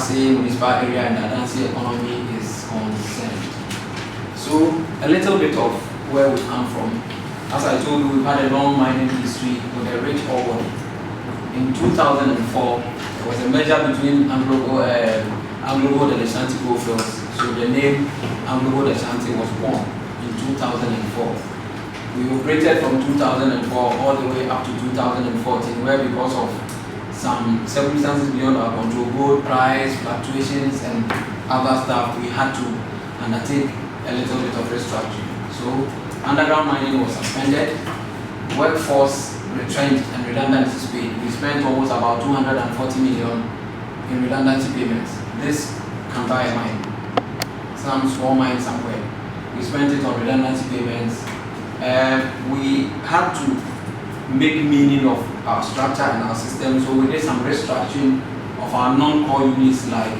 Obuasi municipal area and the Ashanti economy is concerned. So a little bit of where we come from. As I told you, we've had a long mining history with a rich ore body. In 2004, there was a merger between AnGlogold and Ashanti Goldfields. So the name AnGlogold Ashanti was born in 2004. We operated from 2004 all the way up to 2014, where because of some circumstances beyond our control, gold price fluctuations and other stuff, we had to undertake a little bit of restructuring. So underground mining was suspended, workforce retrenched and redundancies paid. We spent almost about 240 million in redundancy payments. This can buy a mine, some small mine somewhere. We spent it on redundancy payments. We had to make meaning of our structure and our system, so we did some restructuring of our non-core units like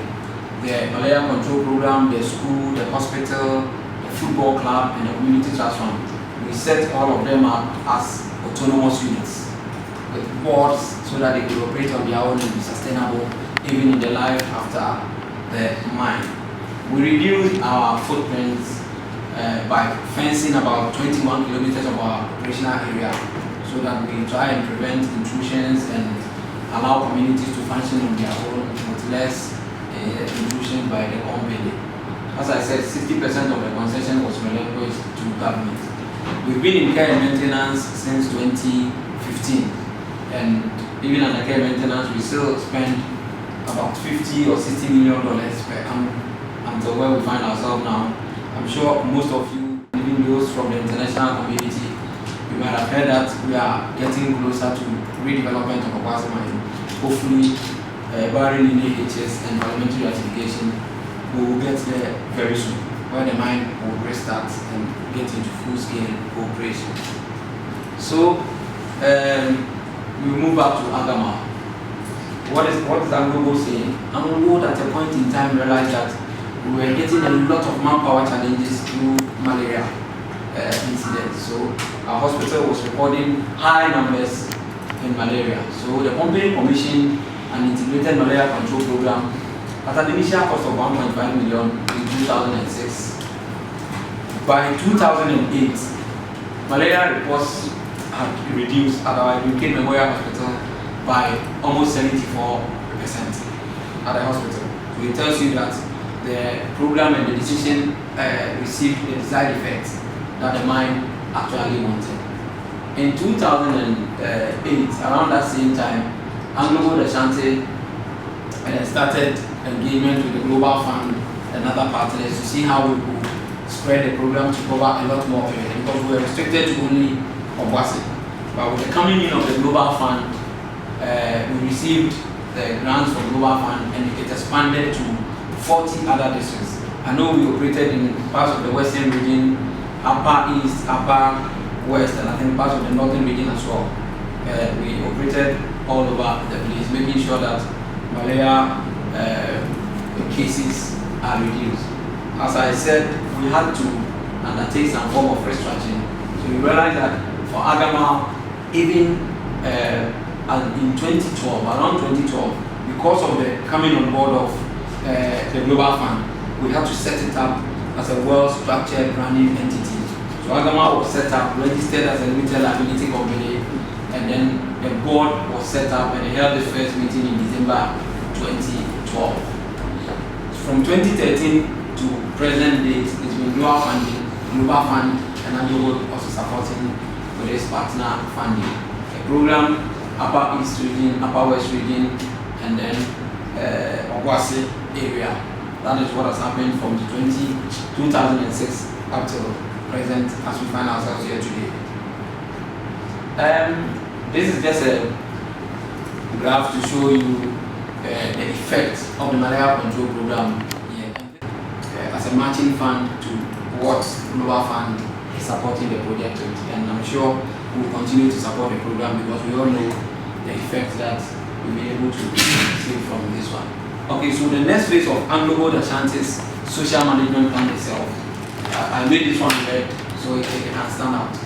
the malaria control program, the school, the hospital, the football club, and the community trust fund. We set all of them up as autonomous units with boards so that they could operate on their own and be sustainable even in the life after the mine. We reduced our footprints by fencing about 21 kilometers of our operational area so that we try and prevent intrusions and allow communities to function on their own with less intrusion by the company. As I said, 60% of the concession was relinquished to government. We've been in care and maintenance since 2015, and even under care maintenance, we still spend about $50 or $60 million per annum until where we find ourselves now. I'm sure most of you, even those from the international community, you might have heard that we are getting closer to redevelopment of Obuasi mine. Hopefully, barring any HS and parliamentary ratification, we will get there very soon, where the mine will restart and get into full-scale operation. So, we move back to Agama. What is AnGlogold saying? AnGlogold at a point in time realized that we were getting a lot of manpower challenges through malaria incidents. So our hospital was recording high numbers in malaria. So the company commissioned an integrated malaria control program at an initial cost of 1.5 million in 2006. By 2008, malaria reports had reduced at our UK Memorial Hospital by almost 74% at the hospital. So it tells you that the program and the decision received the desired effect that the mine actually wanted. In 2008, around that same time, AnGlogold Ashanti started engagement with the Global Fund and other partners to see how we could spread the program to cover a lot more area, because we were restricted to only Obuasi. But with the coming in of the Global Fund, we received the grants from Global Fund and it expanded to 40 other districts. I know we operated in parts of the western region, upper east, upper west, and I think parts of the northern region as well. We operated all over the place, making sure that malaria cases are reduced. As I said, we had to undertake some form of restructuring. So we realized that for Agama, even in 2012, around 2012, because of the coming on board of the Global Fund, we had to set it up as a well-structured running entity. So Agama was set up, registered as a limited liability company, and then the board was set up and they held the first meeting in December 2012. From 2013 to present date, it's been Global Fund, and AnGlogold also supporting with this partner funding. The program, Upper East region, Upper West region, and then Obuasi area. That is what has happened from 2006 up till present as we find ourselves here today. This is just a graph to show you the effect of the malaria control program here, as a matching fund to what Global Fund is supporting the project with. And I'm sure we will continue to support the program because we all know the effect that we'll be able to see from this one. Okay, so the next phase of AnGlogold Ashanti's social management plan itself, I made this one red so it can stand out.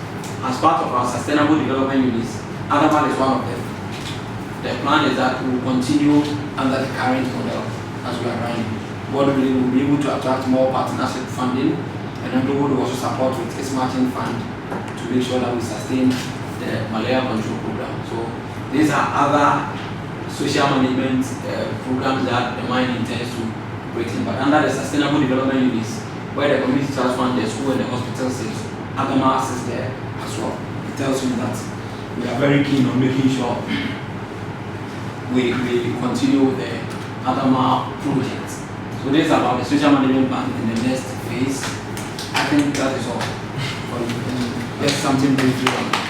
As part of our sustainable development units, Agama is one of them. The plan is that we will continue under the current model. as we are running. God willing, we'll be able to attract more partnership funding, and AnGlogold will also support with its matching fund to make sure that we sustain the malaria control program. So these are other social management programs that the mine intends to break in, but under the sustainable development units, where the community trust fund, the school and the hospital sits, Agama is there as well. It tells you that we are very keen on making sure we continue with the Agama project. So this is about the social management plan in the next phase. I think that is all for you. Just something briefly on